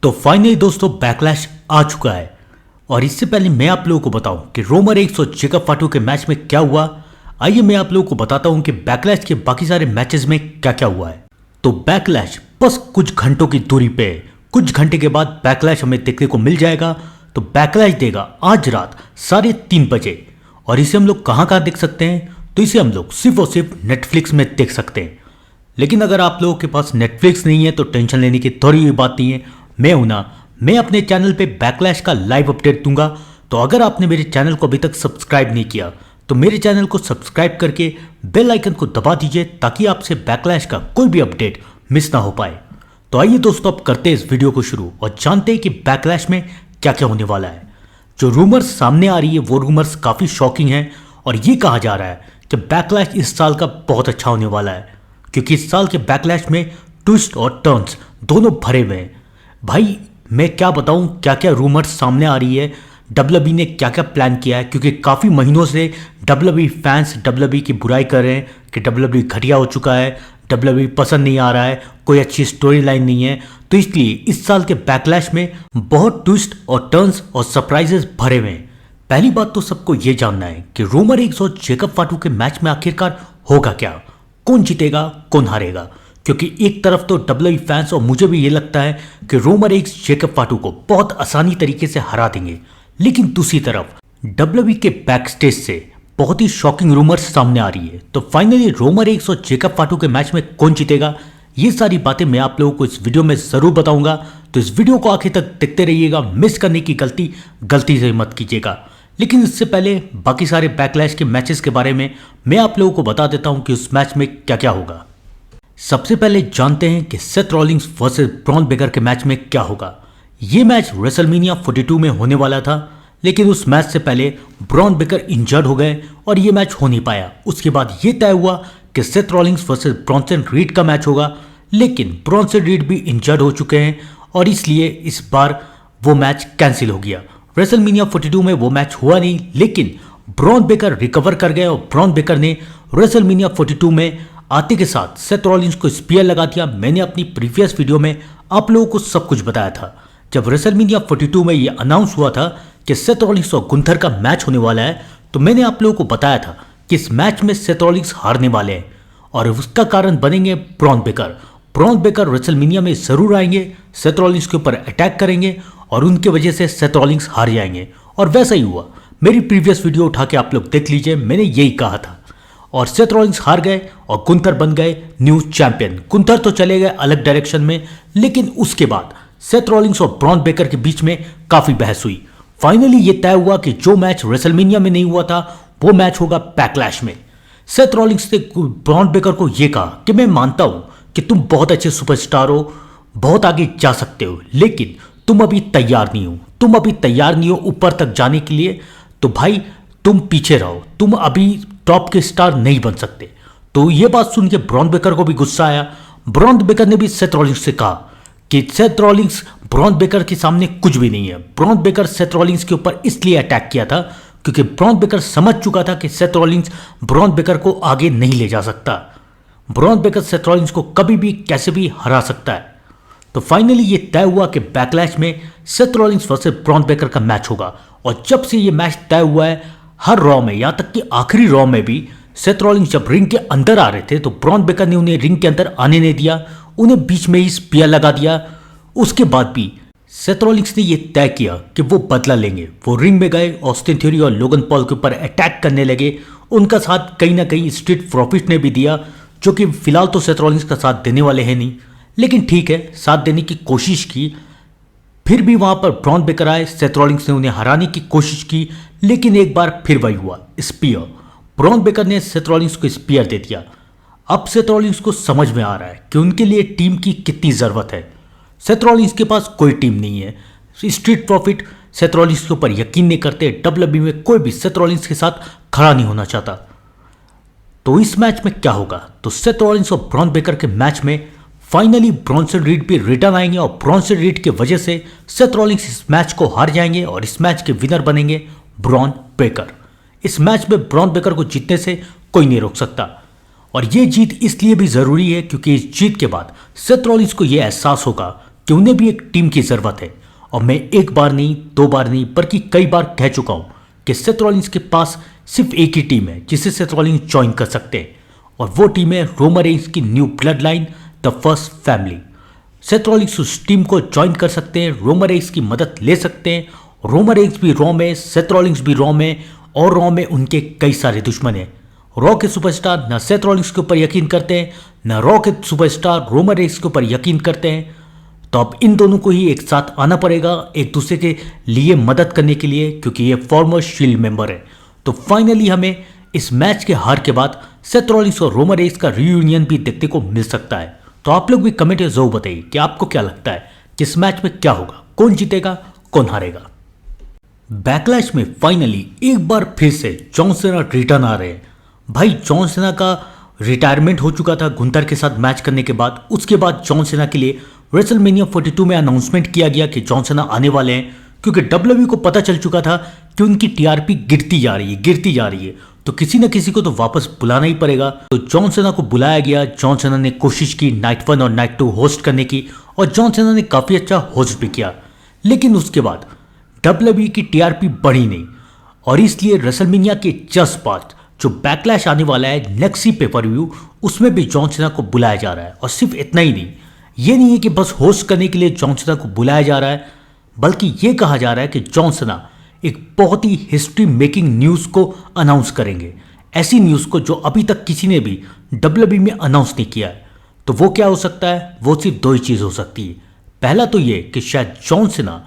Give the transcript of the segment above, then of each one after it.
तो फाइनली दोस्तों बैकलैश आ चुका है। और इससे पहले मैं आप लोगों को बताऊं कि रोमन रेंस और जेकब फाटू के मैच में क्या हुआ, आइए मैं आप लोगों को बताता हूं कि बैकलैश के बाकी सारे मैचेस में क्या क्या हुआ है। तो बैकलैश बस कुछ घंटों की दूरी पे है। कुछ घंटे के बाद बैकलैश हमें देखने को मिल जाएगा। तो बैकलैश देगा आज रात 3:30 बजे। और इसे हम लोग कहाँ देख सकते हैं, तो इसे हम लोग सिर्फ और सिर्फ नेटफ्लिक्स में देख सकते हैं। लेकिन अगर आप लोगों के पास नेटफ्लिक्स नहीं है तो टेंशन लेने की थोड़ी भी बात नहीं है। मैं हूं ना, मैं अपने चैनल पे बैकलैश का लाइव अपडेट दूंगा। तो अगर आपने मेरे चैनल को अभी तक सब्सक्राइब नहीं किया तो मेरे चैनल को सब्सक्राइब करके बेल आइकन को दबा दीजिए ताकि आपसे बैकलैश का कोई भी अपडेट मिस ना हो पाए। तो आइए दोस्तों अब करते हैं इस वीडियो को शुरू और जानते हैं कि बैकलैश में क्या क्या होने वाला है। जो रूमर्स सामने आ रही है वो रूमर्स काफ़ी शॉकिंग है और ये कहा जा रहा है कि बैकलैश इस साल का बहुत अच्छा होने वाला है, क्योंकि इस साल के बैकलैश में ट्विस्ट और टर्न्स दोनों भरे हुए हैं। भाई मैं क्या बताऊं क्या क्या रूमर्स सामने आ रही है, डब्ल्यूडब्ल्यूई ने क्या क्या प्लान किया है, क्योंकि काफ़ी महीनों से डब्ल्यूडब्ल्यूई फैंस डब्ल्यूडब्ल्यूई की बुराई कर रहे हैं कि डब्ल्यूडब्ल्यूई घटिया हो चुका है, डब्ल्यूडब्ल्यूई पसंद नहीं आ रहा है, कोई अच्छी स्टोरी लाइन नहीं है। तो इसलिए इस साल के बैकलैश में बहुत ट्विस्ट और टर्न्स और सरप्राइजेस भरे हुए हैं। पहली बात तो सबको ये जानना है कि रोमन रेंस और जेकब फाटू के मैच में आखिरकार होगा क्या, कौन जीतेगा कौन हारेगा। क्योंकि एक तरफ तो डब्ल्यूडब्ल्यूई फैंस और मुझे भी ये लगता है कि रोमन रेंस जेकब फाटू को बहुत आसानी तरीके से हरा देंगे, लेकिन दूसरी तरफ डब्ल्यूडब्ल्यूई के बैकस्टेज से बहुत ही शॉकिंग रूमर्स सामने आ रही है। तो फाइनली रोमन रेंस और जेकब फाटू के मैच में कौन जीतेगा, ये सारी बातें मैं आप लोगों को इस वीडियो में जरूर बताऊंगा। तो इस वीडियो को आखिर तक देखते रहिएगा, मिस करने की गलती से मत कीजिएगा। लेकिन इससे पहले बाकी सारे बैकलैश के मैचेस के बारे में मैं आप लोगों को बता देता हूं कि उस मैच में क्या क्या होगा। सबसे पहले जानते हैं कि Seth Rollins versus Bron Breakker के मैच में क्या होगा। ये मैच रेसलमेनिया 42 में होने वाला था, लेकिन उस मैच से पहले ब्रॉन बेकर इंजर्ड हो गए और ये मैच हो नहीं पाया। उसके बाद ये तय हुआ कि Seth Rollins versus Bronson read का मैच होगा, लेकिन ब्रॉन्सन रीड भी इंजर्ड हो चुके हैं और इसलिए इस बार वो मैच कैंसिल हो गया। रेसलमेनिया 42 में वो मैच हुआ नहीं, लेकिन ब्रॉन बेकर रिकवर कर गए और ब्रॉन बेकर ने रेसलमेनिया 42 में आते के साथ सेथ रॉलिंस को स्पीयर लगा दिया। मैंने अपनी प्रीवियस वीडियो में आप लोगों को सब कुछ बताया था। जब रेसलमेनिया 42 में ये अनाउंस हुआ था कि सेथ रॉलिंस और गुंथर का मैच होने वाला है, तो मैंने आप लोगों को बताया था कि इस मैच में सेथ रॉलिंस हारने वाले हैं और उसका कारण बनेंगे Bron Breakker. Bron Breakker WrestleMania में जरूर आएंगे, सेथ रॉलिंस के ऊपर अटैक करेंगे और उनकी वजह से सेथ रॉलिंस हार जाएंगे। और वैसा ही हुआ। मेरी प्रीवियस वीडियो उठा के आप लोग देख लीजिए, मैंने यही कहा था। और सेथ रॉलिंस हार गए और गुंथर बन गए न्यू चैंपियन। गुंथर तो चले गए अलग डायरेक्शन में, लेकिन उसके बाद सेथ रॉलिंस और ब्रॉन बेकर के बीच में काफी बहस हुई। फाइनली ये तय हुआ कि जो मैच रेसलमेनिया में नहीं हुआ था वो मैच होगा बैकलैश में। सेथ रॉलिंस ने ब्रॉन बेकर को यह कहा कि मैं मानता हूं कि तुम बहुत अच्छे सुपरस्टार हो, बहुत आगे जा सकते हो, लेकिन तुम अभी तैयार नहीं हो। तुम अभी तैयार नहीं हो ऊपर तक जाने के लिए, तो भाई तुम पीछे रहो, तुम अभी टॉप के स्टार नहीं बन सकते। तो ये बात सुन के ब्रॉन बेकर को भी गुस्सा आया। ब्रॉन बेकर ने भी सेथ रॉलिंस से कहा कि सेथ रॉलिंस ब्रॉन बेकर के सामने कुछ भी नहीं है। ब्रॉन बेकर सेथ रॉलिंस के ऊपर इसलिए अटैक किया था क्योंकि ब्रॉन बेकर समझ चुका था कि सेथ रॉलिंस ब्रॉन बेकर को आगे नहीं ले जा सकता। ब्रॉन बेकर सेथ रॉलिंस को कभी भी कैसे भी हरा सकता है। तो फाइनली ये तय हुआ कि बैकलैश में Seth Rollins versus Bron Breakker का मैच होगा। और जब से ये मैच तय हुआ है, हर रॉ में, यहाँ तक कि आखिरी रॉ में भी सेथ रॉलिंस जब रिंग के अंदर आ रहे थे तो ब्रॉन बेकर ने उन्हें रिंग के अंदर आने नहीं दिया, उन्हें बीच में ही स्पीयर लगा दिया। उसके बाद भी सेथ रॉलिंस ने यह तय किया कि वो बदला लेंगे। वो रिंग में गए, ऑस्टिन थ्योरी और लोगन पॉल के ऊपर अटैक करने लगे। उनका साथ कहीं ना कहीं स्ट्रीट प्रॉफिट ने भी दिया, जो कि फिलहाल तो सेथ रॉलिंस का साथ देने वाले हैं नहीं, लेकिन ठीक है साथ देने की कोशिश की। फिर भी वहां पर ब्रॉन बेकर आए, सेथ रॉलिंस ने उन्हें हराने की कोशिश की, लेकिन एक बार फिर वही हुआ, स्पीयर। ब्रॉन बेकर ने सेथ रॉलिंस को स्पीयर दे दिया। अब सेथ रॉलिंस को समझ में आ रहा है कि उनके लिए टीम की कितनी जरूरत है। सेथ रॉलिंस के पास कोई टीम नहीं है। स्ट्रीट प्रॉफिट सेथ रॉलिंस के ऊपर यकीन नहीं करते। डब्ल्यूडब्ल्यूई में कोई भी सेथ रॉलिंस के साथ खड़ा नहीं होना चाहता। तो इस मैच में क्या होगा, तो सेथ रॉलिंस और ब्रॉन बेकर के मैच में फाइनली ब्रॉन्सन रीड भी रिटर्न आएंगे और ब्रॉन्सन रीड की वजह से सेथ रॉलिंस इस मैच को हार जाएंगे और इस मैच के विनर बनेंगे ब्रॉन बेकर। इस मैच में ब्रॉन बेकर को जीतने से कोई नहीं रोक सकता। और ये जीत इसलिए भी जरूरी है क्योंकि इस जीत के बाद सेथ रॉलिंस को यह एहसास होगा कि उन्हें भी एक टीम की जरूरत है। और मैं एक बार नहीं, दो बार नहीं, बल्कि कई बार कह चुका हूं कि सेथ रॉलिंस के पास सिर्फ एक ही टीम है जिसे सेथ रॉलिंस ज्वाइन कर सकते हैं, और वो टीम है रोमन रेंस की new blood line, the first family. Seth Rollins उस टीम को ज्वाइन कर सकते हैं, रोमन रेंस की मदद ले सकते हैं। रोमन रेंस भी रॉ में, सेथ रॉलिंस भी रॉ में, और रॉ में उनके कई सारे दुश्मन हैं। रॉ के सुपरस्टार न सेथ रॉलिंस के ऊपर यकीन करते हैं, न रॉ के सुपरस्टार रोमन रेंस के ऊपर यकीन करते हैं। तो अब इन दोनों को ही एक साथ आना पड़ेगा एक दूसरे के लिए मदद करने के लिए, क्योंकि ये फॉर्मर शील्ड मेंबर है। तो फाइनली हमें इस मैच के हार के बाद सेथ रॉलिंस और रोमन रेंस का रियूनियन भी देखने को मिल सकता है। तो आप लोग भी कमेंट में जरूर बताइए कि आपको क्या लगता है कि इस मैच में क्या होगा, कौन जीतेगा, कौन हारेगा। बैकलैश में फाइनली एक बार फिर से जॉन सीना रिटर्न आ रहे हैं। भाई जॉन सीना का रिटायरमेंट हो चुका था गुंथर के साथ मैच करने के बाद। उसके बाद जॉन सीना के लिए रेसलमेनिया 42 में अनाउंसमेंट किया गया कि जॉन सीना आने वाले हैं, क्योंकि डब्ल्यूडब्ल्यूई को पता चल चुका था कि उनकी टीआरपी गिरती जा रही है, तो किसी न किसी को तो वापस बुलाना ही पड़ेगा। तो जॉन सीना को बुलाया गया। जॉन सीना ने कोशिश की नाइट 1 और नाइट 2 होस्ट करने की, और जॉन सीना ने काफी अच्छा होस्ट भी किया। लेकिन उसके बाद डब्ल्यूडब्ल्यूई की टीआरपी बढ़ी नहीं, और इसलिए रेसलमेनिया के जस्ट बाद जो बैकलैश आने वाला है नेक्स्ट पेपर व्यू, उसमें भी जॉन सीना को बुलाया जा रहा है। और सिर्फ इतना ही नहीं, ये नहीं है कि बस होस्ट करने के लिए जॉन सीना को बुलाया जा रहा है, बल्कि ये कहा जा रहा है कि जॉन सीना एक बहुत ही हिस्ट्री मेकिंग न्यूज़ को अनाउंस करेंगे। ऐसी न्यूज़ को जो अभी तक किसी ने भी डब्ल्यूडब्ल्यूई में अनाउंस नहीं किया है। तो वो क्या हो सकता है? वो सिर्फ दो ही चीज़ हो सकती है। पहला तो ये कि शायद जॉन सीना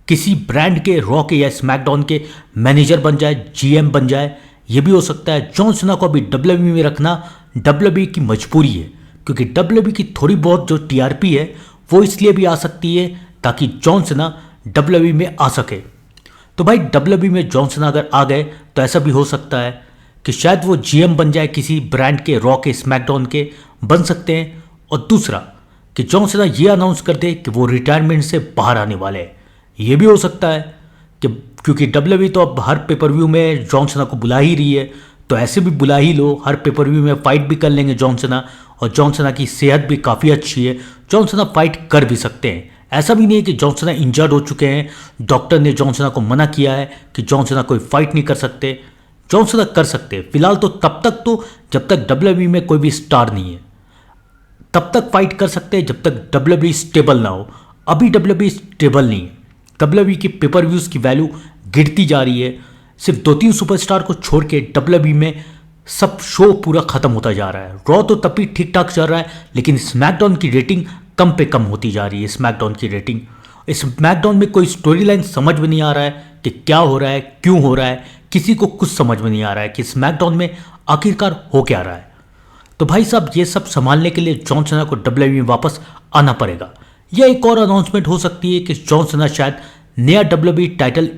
किसी ब्रांड के, रॉ के या स्मैकडाउन के मैनेजर बन जाए, जीएम बन जाए। ये भी हो सकता है। जॉन सीना को अभी डब्ल्यूडब्ल्यूई में रखना डब्ल्यूडब्ल्यूई की मजबूरी है, क्योंकि डब्ल्यूडब्ल्यूई की थोड़ी बहुत जो टीआरपी है वो इसलिए भी आ सकती है ताकि जॉन सीना डब्ल्यूडब्ल्यूई में आ सके। तो भाई डब्ल्यूडब्ल्यूई में जॉन सीना अगर आ गए तो ऐसा भी हो सकता है कि शायद वो जीएम बन जाए किसी ब्रांड के, रॉ के, स्मैकडाउन के बन सकते हैं। और दूसरा कि जॉन सीना ये अनाउंस कर दे कि वो रिटायरमेंट से बाहर आने वाले हैं। ये भी हो सकता है कि क्योंकि डब्ल्यूडब्ल्यूई तो अब हर पेपर व्यू में जॉन सीना को बुला ही रही है, तो ऐसे भी बुला ही लो। हर पेपर व्यू में फाइट भी कर लेंगे जॉन सीना, और जॉन सीना की सेहत भी काफ़ी अच्छी है, जॉन सीना फाइट कर भी सकते हैं। ऐसा भी नहीं है कि जॉन सीना इंजर्ड हो चुके हैं, डॉक्टर ने जॉन सीना को मना किया है कि जॉन सीना कोई फाइट नहीं कर सकते। जॉन सीना कर सकते हैं फिलहाल तो, तब तक तो जब तक डब्ल्यूडब्ल्यूई में कोई भी स्टार नहीं है, तब तक फाइट कर सकते हैं जब तक डब्ल्यूडब्ल्यूई स्टेबल ना हो। अभी डब्ल्यूडब्ल्यूई स्टेबल नहीं है। डब्ल्यूडब्ल्यूई की पेपर व्यूज़ की वैल्यू गिरती जा रही है। सिर्फ 2-3 सुपरस्टार को छोड़ के डब्ल्यूडब्ल्यूई में सब शो पूरा खत्म होता जा रहा है। रॉ तो तब भी ठीक ठाक चल रहा है, लेकिन स्मैकडाउन की रेटिंग कम पे कम होती जा रही है। स्मैकडाउन की रेटिंग, इस स्मैकडाउन में कोई स्टोरी लाइन समझ में नहीं आ रहा है कि क्या हो रहा है, क्यों हो रहा है। किसी को कुछ समझ में नहीं आ रहा है कि स्मैकडाउन में आखिरकार हो क्या रहा है। तो भाई साहब ये सब संभालने के लिए जॉन सीना को डब्ल्यूडब्ल्यूई में वापस आना पड़ेगा। या एक और अनाउंसमेंट हो सकती है कि जॉन सीना शायद नया डब्ल्यूडब्ल्यूई टाइटल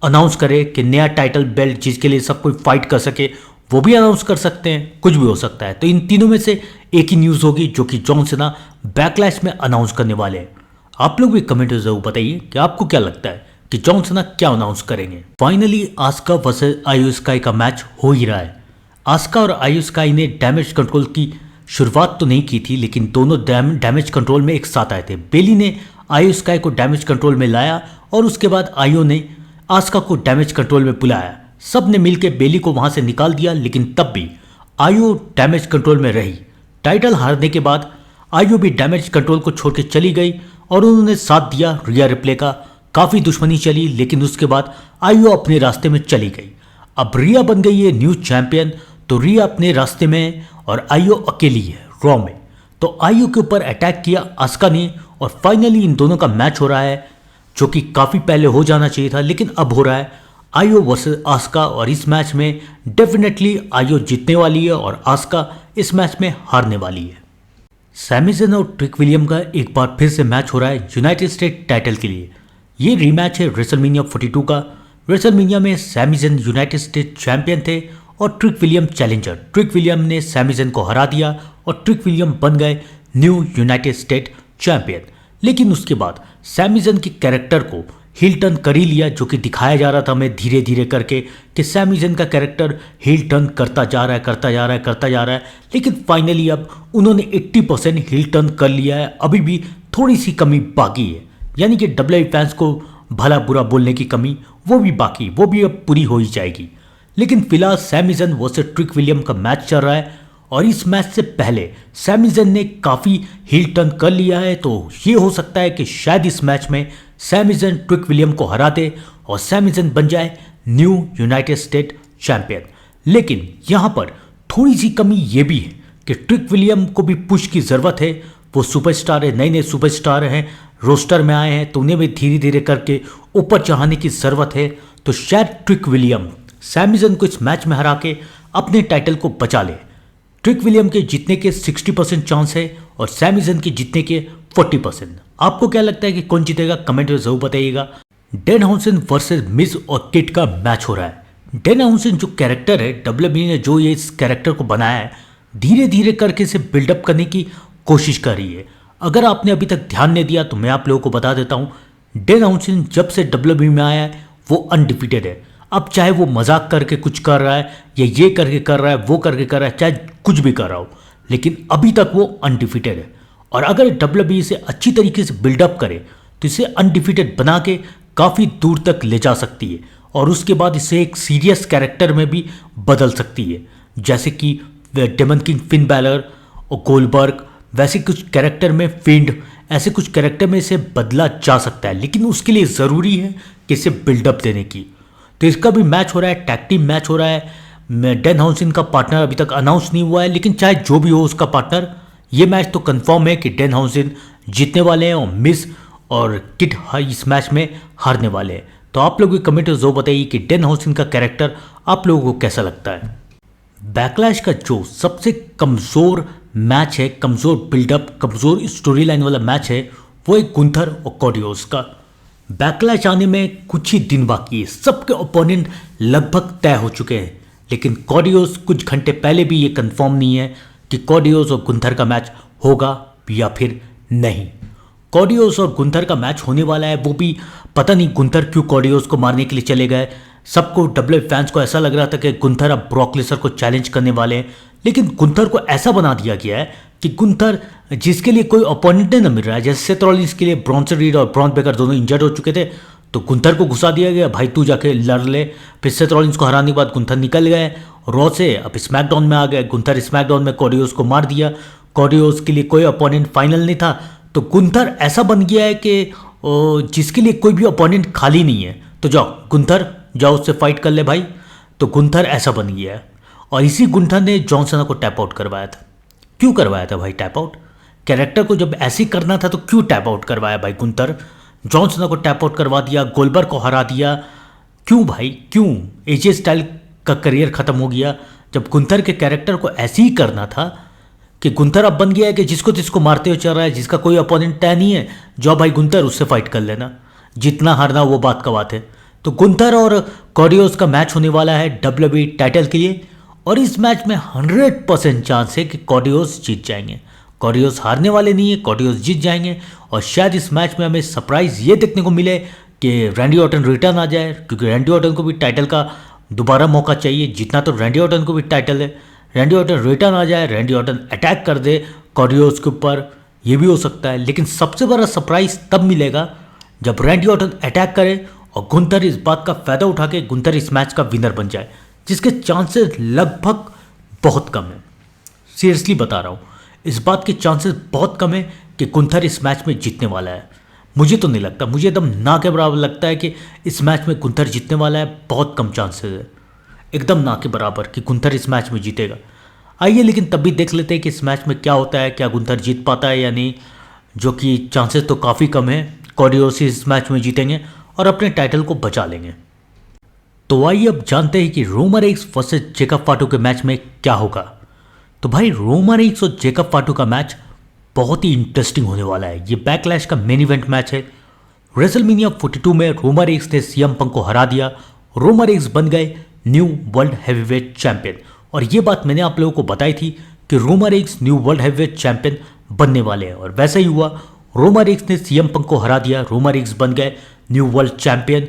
अनाउंस करे, कि नया टाइटल बेल्ट जिसके लिए सब कोई फाइट कर सके, वो भी अनाउंस कर सकते हैं। कुछ भी हो सकता है। तो इन तीनों में से एक ही न्यूज़ होगी जो कि जॉन सीना बैकलैश में अनाउंस करने वाले हैं। आप लोग भी कमेंट में जरूर बताइए कि आपको क्या लगता है कि जॉन सीना क्या अनाउंस करेंगे। फाइनली आस्का वर्सेस आयो स्काई का मैच हो ही रहा है। आस्का और आयो स्काई ने डैमेज कंट्रोल की शुरुआत तो नहीं की थी, लेकिन दोनों डैमेज कंट्रोल में एक साथ आए थे। बेली ने आयो स्काई को डैमेज कंट्रोल में लाया, और उसके बाद आयो ने आस्का को डैमेज कंट्रोल में बुलाया। सब ने मिलकर बेली को वहां से निकाल दिया, लेकिन तब भी आयो डैमेज कंट्रोल में रही। टाइटल हारने के बाद आयो भी डैमेज कंट्रोल को छोड़ के चली गई, और उन्होंने साथ दिया रिया रिप्ले का। काफ़ी दुश्मनी चली, लेकिन उसके बाद आयो अपने रास्ते में चली गई। अब रिया बन गई है न्यू चैंपियन, तो रिया अपने रास्ते में और आयो अकेली है रॉ में। तो आयो के ऊपर अटैक किया आस्का ने, और फाइनली इन दोनों का मैच हो रहा है, जो कि काफ़ी पहले हो जाना चाहिए था, लेकिन अब हो रहा है आयो वर्सेस आस्का। और इस मैच में डेफिनेटली आयो जीतने वाली है और आस्का इस मैच में हारने वाली है। सैमी ज़ेन और ट्रिक विलियम का एक बार फिर से मैच हो रहा है यूनाइटेड स्टेट टाइटल के लिए। ये रीमैच है रेसलमेनिया 42 का। रेसलमेनिया में Sami Zayn United State champion थे और Trick Williams challenger. Trick Williams ने सैमी ज़ेन को हरा दिया और ट्रिक विलियम बन गए न्यू यूनाइटेड स्टेट चैंपियन। लेकिन उसके बाद सैमी ज़ेन के कैरेक्टर को हील टर्न कर ही लिया, जो कि दिखाया जा रहा था हमें धीरे धीरे करके कि सैमी ज़ेन का कैरेक्टर हील टर्न करता जा रहा है। लेकिन फाइनली अब उन्होंने 80% हील टर्न कर लिया है। अभी भी थोड़ी सी कमी बाकी है, यानी कि WWE फैंस को भला बुरा बोलने की कमी वो भी बाकी, वो भी अब पूरी हो ही जाएगी। लेकिन फिलहाल Sami Zann versus trick William का मैच चल रहा है और इस मैच से पहले सैमी ज़न ने काफ़ी हील टर्न कर लिया है, तो ये हो सकता है कि शायद इस मैच में सैमी ज़न ट्रिक विलियम को हरा दे और सैमी ज़न बन जाए न्यू यूनाइटेड स्टेट चैंपियन। लेकिन यहाँ पर थोड़ी सी कमी ये भी है कि ट्रिक विलियम को भी पुश की ज़रूरत है। वो सुपरस्टार है, नए नए सुपरस्टार हैं, रोस्टर में आए हैं, तो उन्हें भी धीरे धीरे करके ऊपर चढ़ाने की ज़रूरत है। तो शायद ट्रिक विलियम सैमी ज़न को इस मैच में हरा के अपने टाइटल को बचा ले। ट्रिक विलियम के जीतने के 60% चांस है और सैमी ज़न के जीतने के 40%। आपको क्या लगता है कि कौन जीतेगा, कमेंट में जरूर बताइएगा। डैनहाउसन वर्सेस मिज और किट का मैच हो रहा है। डैनहाउसन जो कैरेक्टर है, WWE ने जो ये इस कैरेक्टर को बनाया है, धीरे धीरे करके इसे बिल्डअप करने की कोशिश कर रही है। अगर आपने अभी तक ध्यान नहीं दिया तो मैं आप लोगों को बता देता हूँ, डैनहाउसन जब से WWE में आया है वो अनडिफीटेड है। अब चाहे वो मजाक करके कुछ कर रहा है या ये करके कर रहा है, वो करके कर रहा है, चाहे कुछ भी कर रहा हो, लेकिन अभी तक वो अनडिफीटेड है। और अगर WWE इसे अच्छी तरीके से बिल्डअप करे तो इसे अनडिफीटेड बना के काफ़ी दूर तक ले जा सकती है और उसके बाद इसे एक सीरियस कैरेक्टर में भी बदल सकती है, जैसे कि डेमन किंग फिन बैलर और गोल्डबर्ग, वैसे कुछ कैरेक्टर में फिंड, ऐसे कुछ कैरेक्टर में इसे बदला जा सकता है। लेकिन उसके लिए ज़रूरी है कि इसे बिल्डअप देने की। तो इसका भी मैच हो रहा है, टैग टीम मैच हो रहा है। डैनहाउसन का पार्टनर अभी तक अनाउंस नहीं हुआ है, लेकिन चाहे जो भी हो उसका पार्टनर, ये मैच तो कंफर्म है कि डैनहाउसन जीतने वाले हैं और मिस और किट इस मैच में हारने वाले हैं। तो आप लोग कमेंट में जरूर बताइए कि डैनहाउसन का कैरेक्टर आप लोगों को कैसा लगता है। बैकलैश का जो सबसे कमज़ोर मैच है, कमज़ोर बिल्डअप, कमज़ोर स्टोरी लाइन वाला मैच है, वो एक गुंथर और कॉडियोस का। बैकलैश आने में कुछ ही दिन बाकी है, सबके ओपोनेंट लगभग तय हो चुके हैं, लेकिन कॉडियोस कुछ घंटे पहले भी ये कंफर्म नहीं है कि कॉडियोस और गुंथर का मैच होगा या फिर नहीं। कॉडियोस और गुंथर का मैच होने वाला है, वो भी पता नहीं गुंथर क्यों कॉडियोस को मारने के लिए चले गए। सबको WWE फैंस को ऐसा लग रहा था कि गुंथर अब ब्रॉक लेसनर को चैलेंज करने वाले हैं, लेकिन गुंथर को ऐसा बना दिया गया है कि गुंथर जिसके लिए कोई अपोनेंट नहीं मिल रहा है, जैसे सेथ रॉलिंस के लिए ब्रॉन्सन रीड और ब्रॉन बेकर दोनों इंजर्ड हो चुके थे, तो गुंथर को घुसा दिया गया, भाई तू जाके लड़ ले। फिर सेथ रॉलिंस को हराने के बाद गुंथर निकल गए रॉ से, अब स्मैकडाउन में आ गए। गुंथर स्मैकडाउन में कॉडियोस को मार दिया। कॉडियोस के लिए कोई अपोनेंट फाइनल नहीं था, तो गुंथर ऐसा बन गया है कि जिसके लिए कोई भी अपोनेंट खाली नहीं है, तो जाओ गुंथर, जाओ उससे फाइट कर ले भाई। तो गुंथर ऐसा बन गया है और इसी गुंथर ने जॉन सीना को टैप आउट करवाया था। क्यों करवाया था भाई टैप आउट? कैरेक्टर को जब ऐसे ही करना था तो क्यों टैप आउट करवाया भाई गुंथर? जॉन सीना को टैप आउट करवा दिया, गोल्डबर्ग को हरा दिया, क्यों भाई क्यों? एजे स्टाइल का करियर खत्म हो गया जब गुंथर के कैरेक्टर को ऐसे ही करना था कि गुंथर अब बन गया है कि जिसको जिसको मारते हुए चल रहा है, जिसका कोई अपोनेंट तय नहीं है, जाओ भाई गुंथर उससे फाइट कर लेना, जितना हारना वो बात का बात है। तो गुंथर और कॉडियोस का मैच होने वाला है WWE टाइटल के लिए और इस मैच में 100% चांस है कि कॉडियोस जीत जाएंगे। कॉडियोस हारने वाले नहीं है, कॉडियोस जीत जाएंगे और शायद इस मैच में हमें सरप्राइज ये देखने को मिले कि रैंडी ऑर्टन रिटर्न आ जाए, क्योंकि रैंडी ऑर्टन को भी टाइटल का दोबारा मौका चाहिए। जितना तो रैंडी ऑर्टन को भी टाइटल है, रैंडी ऑर्टन रिटर्न आ जाए, रैंडी ऑर्टन अटैक कर दे कॉडियोस के ऊपर, ये भी हो सकता है। लेकिन सबसे बड़ा सरप्राइज तब मिलेगा जब रैंडी ऑर्टन अटैक करे और गुंथर इस बात का फ़ायदा उठा के गुंथर इस मैच का विनर बन जाए, जिसके चांसेस लगभग बहुत कम है। सीरियसली बता रहा हूँ, इस बात के चांसेस बहुत कम है कि गुंथर इस मैच में जीतने वाला है। मुझे तो नहीं लगता, मुझे एकदम ना के बराबर लगता है कि इस मैच में गुंथर जीतने वाला है। बहुत कम चांसेस है, एकदम ना के बराबर कि गुंथर इस मैच में जीतेगा। आइए लेकिन तब भी देख लेते हैं कि इस मैच में क्या होता है, क्या गुंथर जीत पाता है या नहीं, जो कि चांसेस तो काफ़ी कम है। कॉडियोस इस मैच में जीतेंगे और अपने टाइटल को बचा लेंगे। तो आइए अब जानते हैं कि रोमन रेइन्स वर्सेस जेकब फाटू के मैच में क्या होगा। तो भाई रोमन रेइन्स और जेकब फाटू का मैच बहुत ही इंटरेस्टिंग होने वाला है। ये बैकलैश का मेन इवेंट मैच है। रेसलमेनिया 42 में रोमन रेइन्स ने सीएम पंक को हरा दिया। रोमन रेइन्स बन गए न्यू वर्ल्ड हैवीवेट चैंपियन और ये बात मैंने आप लोगों को बताई थी कि Roman Reigns new world heavyweight champion बनने वाले हैं और वैसा ही हुआ। रोमन रेइन्स ने सीएम पंक को हरा दिया, रोमन रेइन्स बन गए न्यू वर्ल्ड चैंपियन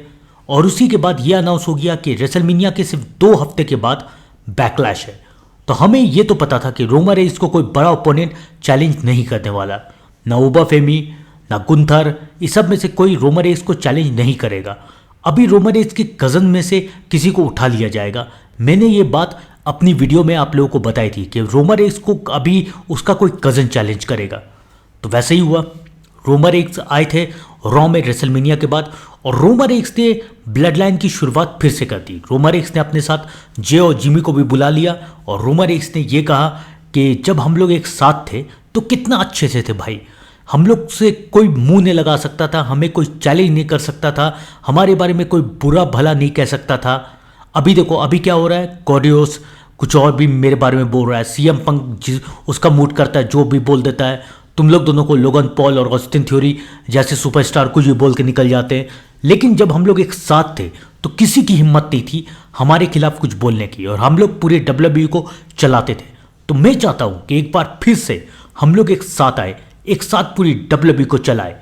और उसी के बाद ये अनाउंस हो गया कि रेसलमेनिया के सिर्फ 2 हफ्ते के बाद बैकलैश है। तो हमें ये तो पता था कि रोमन रेइन्स को कोई बड़ा ओपोनेंट चैलेंज नहीं करने वाला, ना ओबा फेमी, ना गुंथर, इस सब में से कोई रोमन रेंस को चैलेंज नहीं करेगा। अभी रोमन रेंस के कज़न में से किसी को उठा लिया जाएगा। मैंने ये बात अपनी वीडियो में आप लोगों को बताई थी कि रोमन रेंस को अभी उसका कोई कज़न चैलेंज करेगा। तो वैसे ही हुआ। रोमन रेंस आए थे रॉ में रेसलमेनिया के बाद, और रोमन रेंस ने ब्लड लाइन की शुरुआत फिर से कर दी। रोमन रेंस ने अपने साथ जे और जिमी को भी बुला लिया, और रोमन रेंस ने ये कहा कि जब हम लोग एक साथ थे तो कितना अच्छे से थे भाई, हम लोग से कोई मुंह नहीं लगा सकता था, हमें कोई चैलेंज नहीं कर सकता था, हमारे बारे में कोई बुरा भला नहीं कह सकता था। अभी देखो अभी क्या हो रहा है, कॉडियोस कुछ और भी मेरे बारे में बोल रहा है, सीएम पंक उसका मूड करता है जो भी बोल देता है, तुम लोग दोनों को लोगन पॉल और ऑस्टिन थ्योरी जैसे सुपरस्टार कुछ भी बोल के निकल जाते हैं। लेकिन जब हम लोग एक साथ थे तो किसी की हिम्मत नहीं थी हमारे खिलाफ कुछ बोलने की, और हम लोग पूरे डब्ल्यूडब्ल्यूई को चलाते थे। तो मैं चाहता हूं कि एक बार फिर से हम लोग एक साथ आए, एक साथ पूरी डब्ल्यूडब्ल्यूई को चलाए।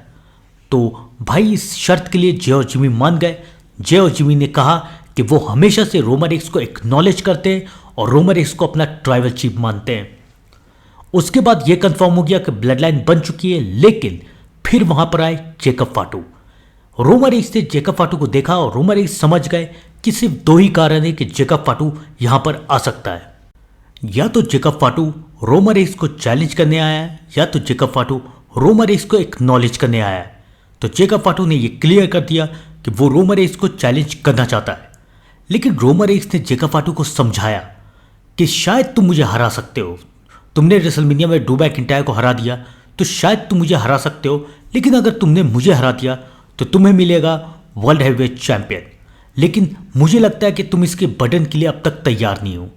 तो भाई इस शर्त के लिए जे और जिमी मान गए। जे और जिमी ने कहा कि वो हमेशा से रोमन रेंस को एक्नॉलेज करते हैं और रोमन रेंस को अपना ट्राइबल चीफ मानते हैं। उसके बाद यह कंफर्म हो गया कि ब्लड लाइन बन चुकी है, लेकिन फिर वहां पर आए जेकब फाटू। रोमन रेंस ने जेकब फाटू को देखा और रोमन रेंस समझ गए कि सिर्फ दो ही कारण है कि जेकब फाटू यहां पर आ सकता है, या तो जेकब फाटू रोमन रेंस को चैलेंज करने आया है, या तो जेकब फाटू रोमन रेंस को एक्नॉलेज करने आया है। तो जेकब फाटू ने यह क्लियर कर दिया कि वो रोमन रेंस को चैलेंज करना चाहता है। लेकिन रोमन रेंस ने जेकब फाटू को समझाया कि शायद तुम मुझे हरा सकते हो, तुमने रेसलमेनिया में ड्रू मैकिंटायर को हरा दिया तो शायद तुम मुझे हरा सकते हो, लेकिन अगर तुमने मुझे हरा दिया तो तुम्हें मिलेगा वर्ल्ड हैवीवेट चैंपियन। लेकिन मुझे लगता है कि तुम इसके बटन के लिए अब तक तैयार नहीं हो,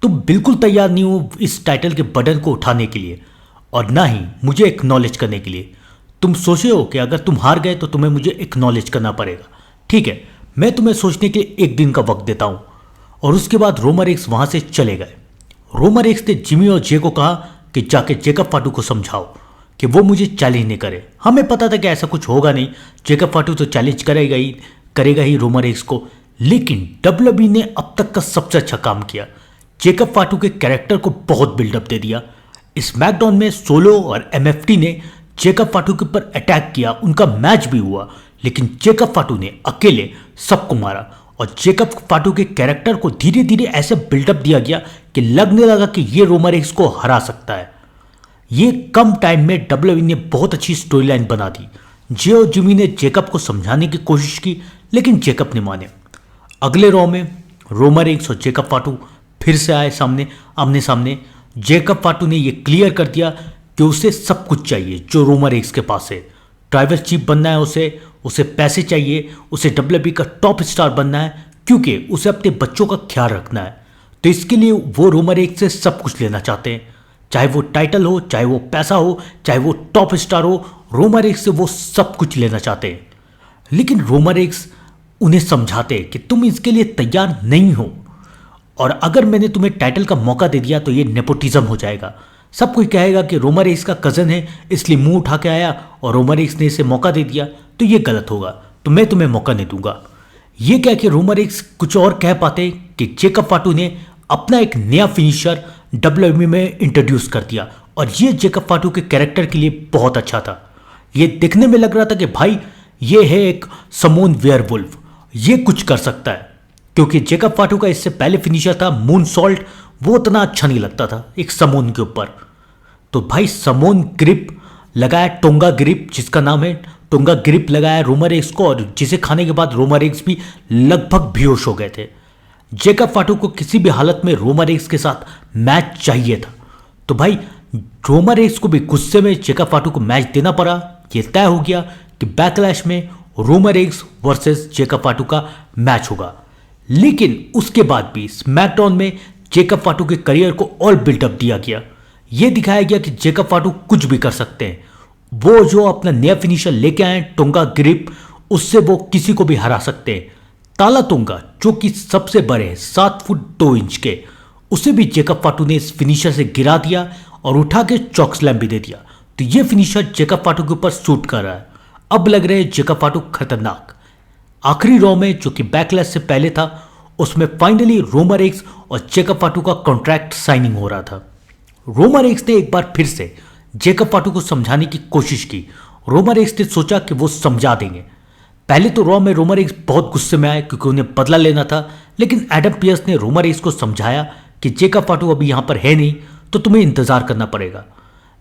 तुम बिल्कुल तैयार नहीं हो इस टाइटल के बटन को उठाने के लिए, और ना ही मुझे एक्नॉलेज करने के लिए। तुम सोचे हो कि अगर तुम हार गए तो तुम्हें मुझे एक्नॉलेज करना पड़ेगा। ठीक है, मैं तुम्हें सोचने के लिए एक दिन का वक्त देता हूं। और उसके बाद रोमन रेंस वहां से चले गए। रोमन रेंस ने जिमी और जे को कहा कि जाके जेकब फाटू को समझाओ कि वो मुझे चैलेंज नहीं करे। हमें पता था कि ऐसा कुछ होगा नहीं, जेकब फाटू तो चैलेंज करेगा ही रोमन रेंस को। लेकिन डब्ल्यूडब्ल्यूई ने अब तक का सबसे अच्छा काम किया, जेकब फाटू के कैरेक्टर को बहुत बिल्डअप दे दिया। स्मैकडाउन में सोलो और एमएफटी ने जेकब फाटू के ऊपर अटैक किया, उनका मैच भी हुआ, लेकिन जेकब फाटू ने अकेले सबको मारा। और जेकब फाटू के कैरेक्टर को धीरे धीरे ऐसे बिल्डअप दिया गया कि लगने लगा कि ये रोमन रेंस को हरा सकता है। ये कम टाइम में डब्ल्यूडब्ल्यूई ने बहुत अच्छी स्टोरी लाइन बना दी। जे और जिमी ने जेकब को समझाने की कोशिश की, लेकिन जेकब ने माने। अगले रॉ में रोमन रेंस और जेकब फाटू फिर से आए आमने सामने। जेकब फाटू ने यह क्लियर कर दिया कि उसे सब कुछ चाहिए जो रोमन रेंस के पास है। ट्राइबल चीफ बनना है उसे पैसे चाहिए, उसे डब्ल्यूडब्ल्यूई का टॉप स्टार बनना है, क्योंकि उसे अपने बच्चों का ख्याल रखना है। तो इसके लिए वो रोमन रेंस से सब कुछ लेना चाहते हैं, चाहे वो टाइटल हो, चाहे वो पैसा हो, चाहे वो टॉप स्टार हो, रोमन रेंस से वो सब कुछ लेना चाहते हैं। लेकिन रोमन रेंस उन्हें समझाते हैं कि तुम इसके लिए तैयार नहीं हो, और अगर मैंने तुम्हें टाइटल का मौका दे दिया तो ये नेपोटिज्म हो जाएगा। सब कोई कहेगा कि रोमन रेंस का कज़न है इसलिए मुंह उठा के आया और रोमन रेंस ने इसे मौका दे दिया, तो ये गलत होगा, तो मैं तुम्हें मौका नहीं दूंगा। ये कह के रोमन रेंस कुछ और कह पाते कि जेकब फाटू ने अपना एक नया फिनिशर डब्ल्यूडब्ल्यूई में इंट्रोड्यूस कर दिया, और ये जेकब फाटू के कैरेक्टर के लिए बहुत अच्छा था। ये दिखने में लग रहा था कि भाई ये है एक समोन वेयरवुल्फ, ये कुछ कर सकता है। क्योंकि जेकब फाटू का इससे पहले फिनिशर था मून सॉल्ट, वो उतना अच्छा नहीं लगता था एक समोन के ऊपर। तो भाई समोन ग्रिप लगाया, टोंगा ग्रिप जिसका नाम है, टोंगा ग्रिप लगाया रोमन रेंस को, और जिसे खाने के बाद रोमन रेंस भी लगभग बेहोश हो गए थे। जेकब फाटू को किसी भी हालत में रोमन रेंस के साथ मैच चाहिए था। तो भाई रोमन रेंस को भी गुस्से में जेकब फाटू को मैच देना पड़ा। ये तय हो गया कि बैकलैश में रोमन रेंस वर्सेस जेकब फाटू का मैच होगा। लेकिन उसके बाद भी स्मैकडाउन में जेकब फाटू के करियर को और बिल्डअप दिया गया। यह दिखाया गया कि जेकब फाटू कुछ भी कर सकते हैं। वो जो अपना नया फिनिशर लेके आए टोंगा ग्रिप, उससे वो किसी को भी हरा सकते हैं। ताला तोंगा जो कि सबसे बड़े हैं 7 फुट 2 इंच के, उसे भी जेकब फाटू ने इस फिनिशर से गिरा दिया और उठा के चॉक स्लैम भी दे दिया। तो ये फिनिशर जेकब फाटू के ऊपर शूट कर रहा है। अब लग रहे हैं जेकब फाटू खतरनाक। आखिरी रॉ में जो कि बैकलैश से पहले था, उसमें फाइनली रोमन रेंस और जेकब फाटू का कॉन्ट्रैक्ट साइनिंग हो रहा था। रोमन रेंस ने एक बार फिर से जेकब फाटू को समझाने की कोशिश की, रोमन रेक्स ने सोचा कि वो समझा देंगे। पहले तो रॉ में रोमन रेक्स बहुत गुस्से में आए क्योंकि उन्हें बदला लेना था, लेकिन एडम पियर्स ने रोमन रेक्स को समझाया कि जेकब फाटू अभी यहाँ पर है नहीं, तो तुम्हें इंतजार करना पड़ेगा।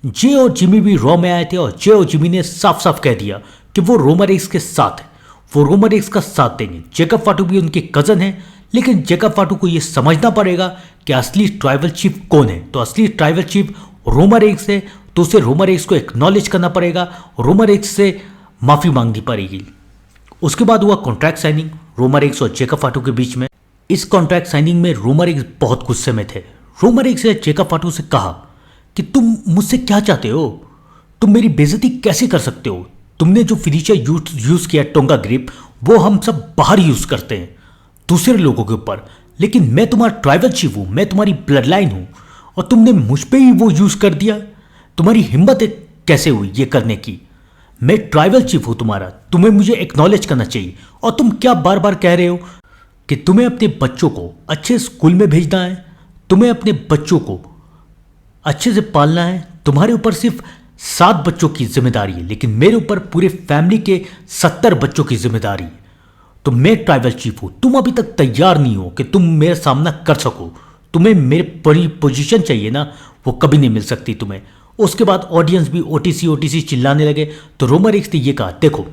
जे और जिमी भी रॉ में आए थे और जे और जिमी ने साफ साफ कह दिया कि वो रोमन रेक्स के साथ है, वो रोमन रेक्स का साथ देंगे। जेकब फाटू भी उनके कजन है, लेकिन जेकब फाटू को यह समझना पड़ेगा कि असली ट्राइबल चीफ कौन है। तो असली ट्राइबल चीफ रोमन रेक्स है, तो उसे रोमन रेक्स को एक्नॉलेज करना पड़ेगा, रोमन रेक्स से माफी मांगनी पड़ेगी। उसके बाद हुआ कॉन्ट्रैक्ट साइनिंग रोमन रेक्स और जेकब फाटू के बीच में। इस कॉन्ट्रैक्ट साइनिंग में रोमन रेक्स बहुत गुस्से में थे। रोमन रेक्स ने जेकब फाटू से कहा कि तुम मुझसे क्या चाहते हो, तुम मेरी बेइज्जती कैसे कर सकते हो, तुमने जो फिनिशर यूज किया टोंगा ग्रिप वो हम सब बाहर यूज करते हैं दूसरे लोगों के ऊपर, लेकिन मैं तुम्हारा ट्राइबल चीफ हूं, मैं तुम्हारी ब्लड लाइन हूं और तुमने मुझ पे ही वो यूज कर दिया। तुम्हारी हिम्मत कैसे हुई ये करने की? मैं ट्राइबल चीफ हूं तुम्हारा, तुम्हें मुझे एक्नॉलेज करना चाहिए। और तुम क्या बार बार कह रहे हो कि तुम्हें अपने बच्चों को अच्छे स्कूल में भेजना है, तुम्हें अपने बच्चों को अच्छे से पालना है, तुम्हारे ऊपर सिर्फ 7 बच्चों की जिम्मेदारी है, लेकिन मेरे ऊपर पूरे फैमिली के 70 बच्चों की जिम्मेदारी है। तो मैं ट्राइबल चीफ हूं, तुम अभी तक तैयार नहीं हो कि तुम मेरा सामना कर सको, तुम्हें मेरे पोजीशन चाहिए ना, वो कभी नहीं मिल सकती तुम्हें। उसके बाद ऑडियंस भी ओटीसी चिल्लाने लगे। तो रोमन रेक्स ने ये कहा, देखो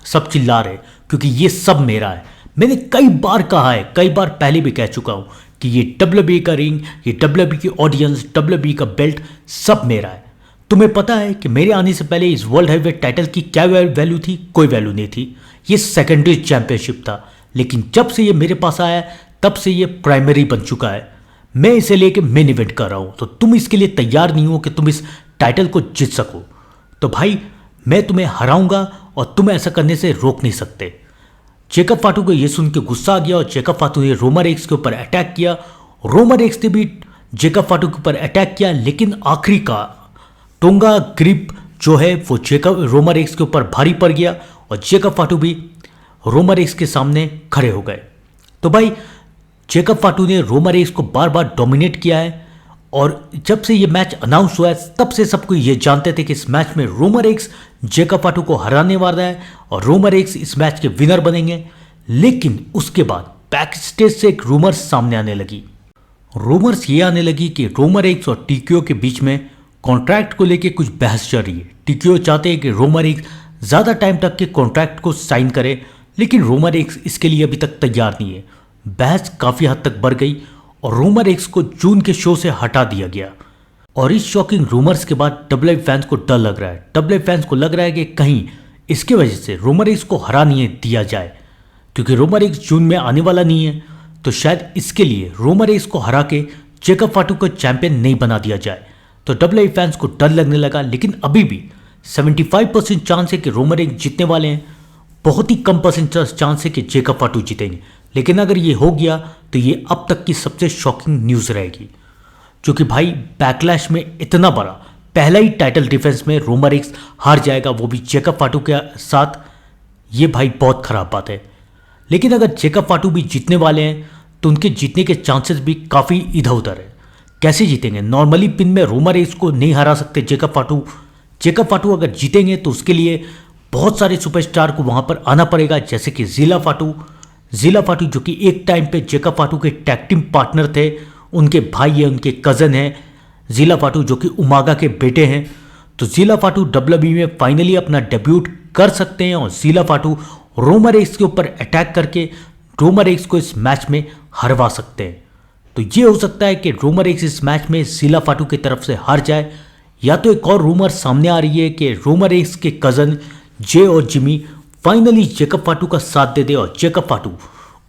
सब चिल्ला रहे क्योंकि ये सब मेरा है। मैंने कई बार कहा है, कई बार पहले भी कह चुका हूं कि ये WWE का रिंग, ये WWE की ऑडियंस, WWE का बेल्ट सब मेरा है। तुम्हें पता है कि मेरे आने से पहले इस वर्ल्ड हैवीवेट टाइटल की क्या वैल्यू थी? कोई वैल्यू नहीं थी, ये सेकेंडरी चैंपियनशिप था। लेकिन जब से ये मेरे पास आया तब से ये प्राइमरी बन चुका है, मैं इसे लेके मेन इवेंट कर रहा हूं। तो तुम इसके लिए तैयार नहीं हो कि तुम इस टाइटल को जीत सको, तो भाई मैं तुम्हें हराऊंगा और तुम ऐसा करने से रोक नहीं सकते। जेकब फाटू को यह सुन के गुस्सा आ गया और जेकब फाटू ने रोमन रेक्स के ऊपर अटैक किया। रोमन रेक्स ने भी जेकब फाटू के ऊपर अटैक किया, लेकिन आखिरी का टोंगा ग्रिप जो है वो रोमन रेक्स के ऊपर भारी पड़ गया और जेकब फाटू भी रोमन रेक्स के सामने खड़े हो गए। तो भाई जेकब फाटू ने रोमन रेक्स को बार बार डोमिनेट किया है और जब से ये मैच अनाउंस हुआ है तब से सबको ये जानते थे कि इस मैच में रोमन रेक्स जेकब फाटू को हराने वाला है और रोमन रेक्स इस मैच के विनर बनेंगे। लेकिन उसके बाद बैक स्टेज से एक रूमर्स सामने आने लगी। रूमर्स ये आने लगी कि रोमन रेक्स और टीक्यू के बीच में कॉन्ट्रैक्ट को लेके कुछ बहस चल रही है। टीक्यू चाहते हैं कि रोमन रेक्स ज़्यादा टाइम तक के कॉन्ट्रैक्ट को साइन करे, लेकिन रोमन रेक्स इसके लिए अभी तक तैयार नहीं है। बहस काफ़ी हद तक बढ़ गई और रोमन रेक्स को जून के शो से हटा दिया गया। और इस शॉकिंग रूमर्स के बाद WWE फैंस को डर लग रहा है। WWE फैंस को लग रहा है कि कहीं इसके वजह से रोमन रेक्स को हरा नहीं दिया जाए, क्योंकि रोमन रेक्स जून में आने वाला नहीं है, तो शायद इसके लिए रोमन रेक्स को हरा के जेकब फाटू को चैंपियन नहीं बना दिया जाए। तो WWE फैंस को डर लगने लगा। लेकिन अभी भी 75% चांस है कि रोमन रेक्स जीतने वाले हैं, बहुत ही कम परसेंट चांस है कि जेकब फाटू जीतेंगे। लेकिन अगर ये हो गया तो ये अब तक की सबसे शॉकिंग न्यूज़ रहेगी, क्योंकि भाई बैकलैश में इतना बड़ा पहला ही टाइटल डिफेंस में रोमन रेक्स हार जाएगा, वो भी जेकब फाटू के साथ। ये भाई बहुत ख़राब बात है। लेकिन अगर जेकब फाटू भी जीतने वाले हैं तो उनके जीतने के चांसेस भी काफ़ी इधर उधर है। कैसे जीतेंगे? नॉर्मली पिन में रोमन रेक्स को नहीं हरा सकते जेकब फाटू। जेकब फाटू अगर जीतेंगे तो उसके लिए बहुत सारे सुपरस्टार को वहाँ पर आना पड़ेगा, जैसे कि ज़िला फाटू जो कि एक टाइम पे जेकब फाटू के टैग टीम पार्टनर थे, उनके भाई है, उनके कज़न हैं ज़िला फाटू जो कि उमागा के बेटे हैं। तो ज़िला फाटू WWE में फाइनली अपना डेब्यूट कर सकते हैं और ज़िला फाटू रोमन रेक्स के ऊपर अटैक करके रोमन रेक्स को इस मैच में हरवा सकते हैं। तो ये हो सकता है कि रोमन रेक्स इस मैच में ज़िला फाटू की तरफ से हार जाए, या तो एक और रूमर सामने आ रही है कि रोमन रेक्स के कज़न जे और जिमी फाइनली जेकब फाटू का साथ दे दे और जेकब फाटू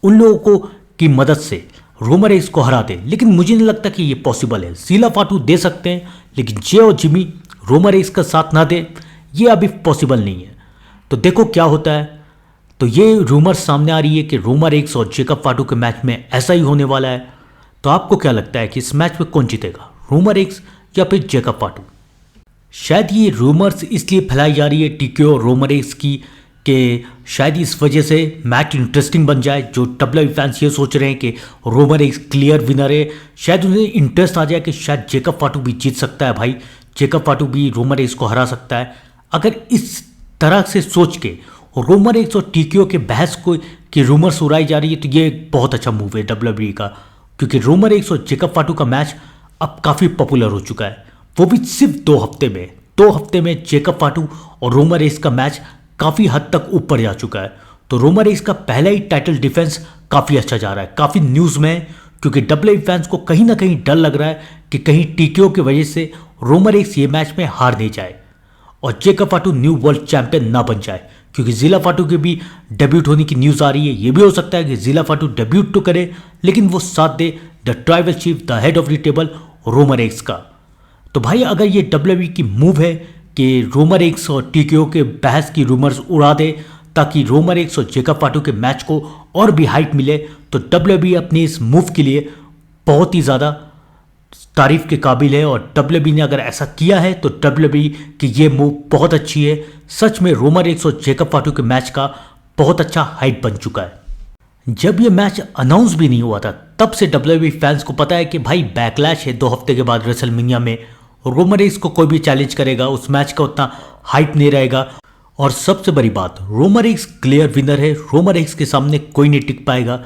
उन लोगों को की मदद से रोमन रेक्स को हरा दे। लेकिन मुझे नहीं लगता कि ये पॉसिबल है। ज़िला फाटू दे सकते हैं, लेकिन जे और जिमी रोमन रेक्स का साथ ना दे, ये अभी पॉसिबल नहीं है। तो देखो क्या होता है। तो ये रूमर सामने आ रही है कि रोमन रेक्स और जेकब फाटू के मैच में ऐसा ही होने वाला है। तो आपको क्या लगता है कि इस मैच में कौन जीतेगा, रोमन रेक्स या फिर जेकब फाटू? शायद ये रूमर्स इसलिए फैलाई जा रही है टीक्यू और रोमन रेक्स की कि शायद इस वजह से मैच इंटरेस्टिंग बन जाए। जो WWE फैंस ये सोच रहे हैं कि रोमन रेक्स क्लियर विनर है, शायद उन्हें इंटरेस्ट आ जाए कि शायद जेकब फाटू भी जीत सकता है। भाई जेकब फाटू भी रोमन रेक्स को हरा सकता है। अगर इस तरह से सोच के रोमन रेंस और टीकेओ के बहस को की रूमर्स उड़ाई जा रही है, तो ये एक बहुत अच्छा मूव है WWE का, क्योंकि रोमन रेंस और जेकब फाटू का मैच अब काफ़ी पॉपुलर हो चुका है, वो भी सिर्फ 2 हफ्ते में। 2 हफ्ते में जेकब फाटू और रोमन रेंस का मैच काफ़ी हद तक ऊपर जा चुका है। तो रोमन रेंस का पहला ही टाइटल डिफेंस काफ़ी अच्छा जा रहा है, काफ़ी न्यूज़ में है, क्योंकि WWE फैंस को कहीं ना कहीं डर लग रहा है कि कहीं टीकेओ की वजह से रोमन रेंस ये मैच में हार नहीं जाए और जेकब फाटू न्यू वर्ल्ड चैंपियन ना बन जाए, क्योंकि जिला फाटू के भी डेब्यूट होने की न्यूज़ आ रही है। ये भी हो सकता है कि जिला फाटू डेब्यूट तो करे, लेकिन वो साथ दे the tribal chief, the head of the table Roman Reigns का। तो भाई अगर ये WWE की मूव है कि रोमन रेंस और टीकेओ के बहस की रूमर्स उड़ा दे ताकि रोमन रेंस और जेकब फाटू के मैच को और भी हाइप मिले, तो WWE अपने इस मूव के लिए बहुत ही ज़्यादा तारीफ के काबिल है। और WWE ने अगर ऐसा किया है तो WWE की ये मूव बहुत अच्छी है। सच में रोमन रेंस और जेकब फाटू के मैच का बहुत अच्छा हाइप बन चुका है। जब ये मैच अनाउंस भी नहीं हुआ था तब से WWE फैंस को पता है कि भाई बैकलैश है 2 हफ्ते के बाद रेसलमेनिया में, रोमन रेंस को कोई भी चैलेंज करेगा, उस मैच का उतना हाइप नहीं रहेगा। और सबसे बड़ी बात, रोमन रेंस क्लियर विनर है, रोमन रेंस के सामने कोई नहीं टिक पाएगा,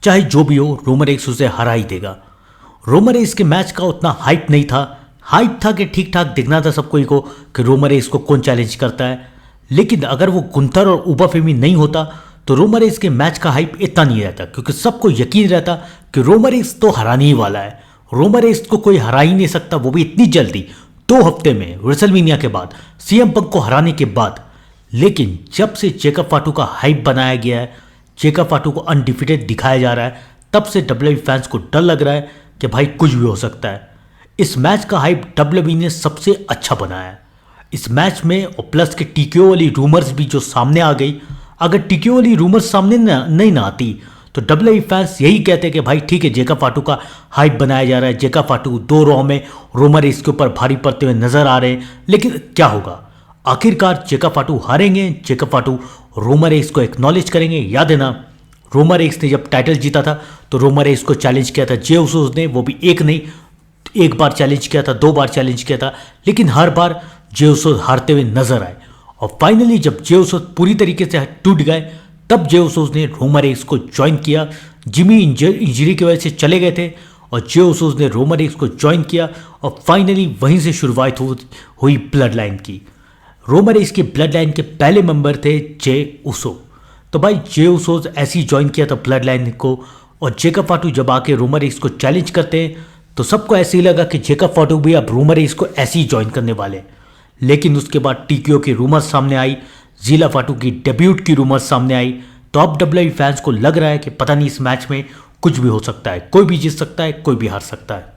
चाहे जो भी हो रोमन रेंस उसे हरा ही देगा। रोमन रेंस के मैच का उतना हाइप नहीं था, हाइप था कि ठीक ठाक दिखना था सबको ही को कि रोमन रेंस को कौन चैलेंज करता है, लेकिन अगर वो गुंथर और उबा फेमी नहीं होता तो रोमन रेंस के मैच का हाइप इतना नहीं रहता, क्योंकि सबको यकीन रहता कि रोमन रेंस तो हराने ही वाला है, रोमन रेंस को कोई हरा ही नहीं सकता, वो भी इतनी जल्दी 2 हफ्ते में रेसलमेनिया के बाद, सीएम पंक को हराने के बाद। लेकिन जब से जेकब फाटू का हाइप बनाया गया है, जेकब फाटू को अनडिफिटेड दिखाया जा रहा है, तब से WWE फैंस को डर लग रहा है कि भाई कुछ भी हो सकता है। इस मैच का हाइप WWE ने सबसे अच्छा बनाया है इस मैच में, और प्लस के टीकेओ वाली रूमर्स भी जो सामने आ गई, अगर टीकेओ वाली रूमर्स सामने नहीं ना आती तो WWE फैंस यही कहते कि भाई ठीक है जेकब फाटू का हाइप बनाया जा रहा है, जेकब फाटू 2 रॉ में रोमन रेंस के ऊपर भारी पड़ते हुए नजर आ रहे हैं। लेकिन क्या होगा, आखिरकार जेकब फाटू हारेंगे, जेकब फाटू रोमन रेंस को एक्नॉलेज करेंगे। याद है ना, रोमन रेंस ने जब टाइटल जीता था तो रोमन रेंस को चैलेंज किया था जे उसोस ने, वो भी एक नहीं, एक बार चैलेंज किया था, 2 बार चैलेंज किया था, लेकिन हर बार जे उसोस हारते हुए नजर आए। और फाइनली जब जे उसोस पूरी तरीके से टूट गए तब जे उसोस ने रोमन रेंस को ज्वाइन किया। जिमी इंजरी की वजह से चले गए थे और जे उसोस ने रोमन रेंस को ज्वाइन किया और फाइनली वहीं से शुरुआत हुई ब्लड लाइन की। रोमन रेंस के ब्लड लाइन के पहले मेंबर थे जे उसो। तो भाई जे उसोस ऐसे ही ज्वाइन किया था ब्लड लाइन को, और जेकब फाटू जब आके रोमन रेंस को चैलेंज करते हैं तो सबको ऐसे ही लगा कि जेकब फाटू भी अब रोमन रेंस को ऐसे ही ज्वाइन करने वाले। लेकिन उसके बाद टीकेओ की रूमर्स सामने आई, जिला फाटू की डेब्यूट की रूमर्स सामने आई, तो अब WWE फैंस को लग रहा है कि पता नहीं इस मैच में कुछ भी हो सकता है, कोई भी जीत सकता है, कोई भी हार सकता है।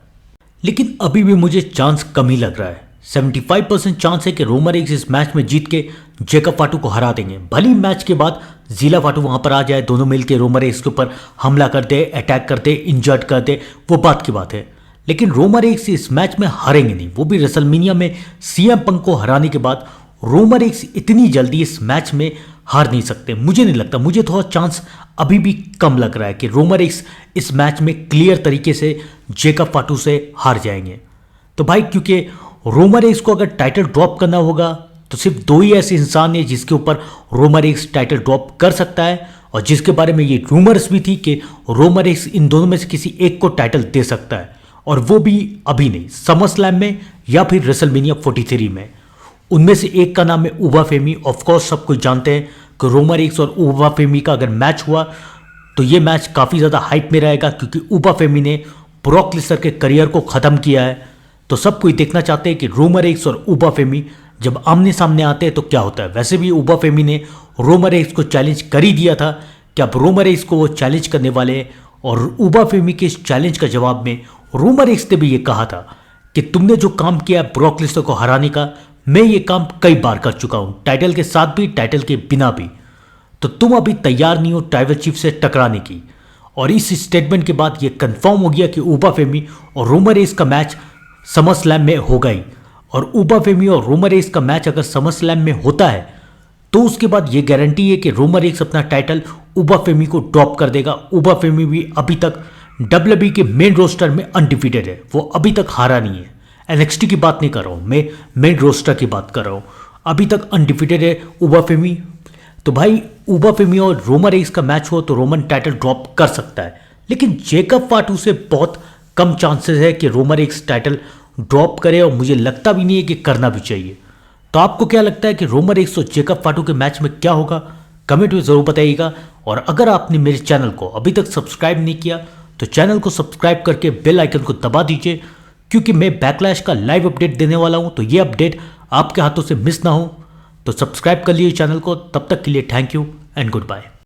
लेकिन अभी भी मुझे चांस कम ही लग रहा है। 75% चांस है कि रोमन रेंस इस मैच में जीत के जेकब फाटू को हरा देंगे। भले ही मैच के बाद जिला फाटू वहां पर आ जाए, दोनों मिलकर रोमन रेंस के ऊपर हमला कर दे, अटैक कर दे, इंजर्ड कर दे, वो बात की बात है। लेकिन रोमन रेंस इस मैच में हारेंगे नहीं, वो भी रेसलमेनिया में सीएम पंक को हराने के बाद रोमन रेंस इतनी जल्दी इस मैच में हार नहीं सकते। मुझे नहीं लगता, मुझे थोड़ा चांस अभी भी कम लग रहा है कि रोमन रेंस इस मैच में क्लियर तरीके से जेकब फाटू से हार जाएंगे। तो भाई क्योंकि रोमन रेंस को अगर टाइटल ड्रॉप करना होगा तो सिर्फ 2 ही ऐसे इंसान हैं जिसके ऊपर रोमन रेंस टाइटल ड्रॉप कर सकता है, और जिसके बारे में ये रूमर्स भी थी कि रोमन रेंस इन दोनों में से किसी एक को टाइटल दे सकता है, और वो भी अभी नहीं, समरस्लैम में या फिर रेसलमेनिया 43 में। उनमें से एक का नाम है उबा फेमी। ऑफकोर्स सब कुछ जानते हैं कि रोमन रेंस और उबा फेमी का अगर मैच हुआ तो ये मैच काफ़ी ज़्यादा हाइप में रहेगा, क्योंकि उबा फेमी ने ब्रॉक लेसनर के करियर को ख़त्म किया है। तो सब कोई देखना चाहते हैं कि रोमन रेंस और उबा फेमी जब आमने सामने आते हैं तो क्या होता है। वैसे भी उबा फेमी ने रोमन रेंस को चैलेंज कर ही दिया था कि अब रोमन रेंस को वो चैलेंज करने वाले हैं, और उबा फेमी के इस चैलेंज का जवाब में रोमन रेंस ने भी ये कहा था कि तुमने जो काम किया ब्रॉक लेसनर को हराने का, मैं ये काम कई बार कर चुका हूं, टाइटल के साथ भी, टाइटल के बिना भी, तो तुम अभी तैयार नहीं हो ट्राइबल चीफ से टकराने की। और इस स्टेटमेंट के बाद ये कंफर्म हो गया कि उबा फेमी और रोमन रेंस का मैच समर स्लैम में होगा ही। और उबा फेमी और रोमन रेंस का मैच अगर समर स्लैम में होता है तो उसके बाद ये गारंटी है कि रोमन रेंस अपना टाइटल उबा फेमी को ड्रॉप कर देगा। उबा फेमी भी अभी तक WWE के मेन रोस्टर में अनडिफीटेड है, वो अभी तक हारा नहीं है। NXT की बात नहीं कर रहा हूँ मैं, मेन रोस्टर की बात कर रहा हूँ। अभी तक अनडिफिटेड है उबाफेमी। तो भाई उबाफेमी और रोमन रेंस का मैच हो तो रोमन टाइटल ड्रॉप कर सकता है, लेकिन जेकब फाटू से बहुत कम चांसेस है कि रोमन रेंस टाइटल ड्रॉप करे, और मुझे लगता भी नहीं है कि करना भी चाहिए। तो आपको क्या लगता है कि रोमन रेंस और जेकब फाटू के मैच में क्या होगा? कमेंट में ज़रूर बताइएगा। और अगर आपने मेरे चैनल को अभी तक सब्सक्राइब नहीं किया तो चैनल को सब्सक्राइब करके बेल आइकन को दबा दीजिए, क्योंकि मैं बैकलैश का लाइव अपडेट देने वाला हूं, तो ये अपडेट आपके हाथों से मिस ना हो। तो सब्सक्राइब कर लीजिए चैनल को। तब तक के लिए thank you and good bye.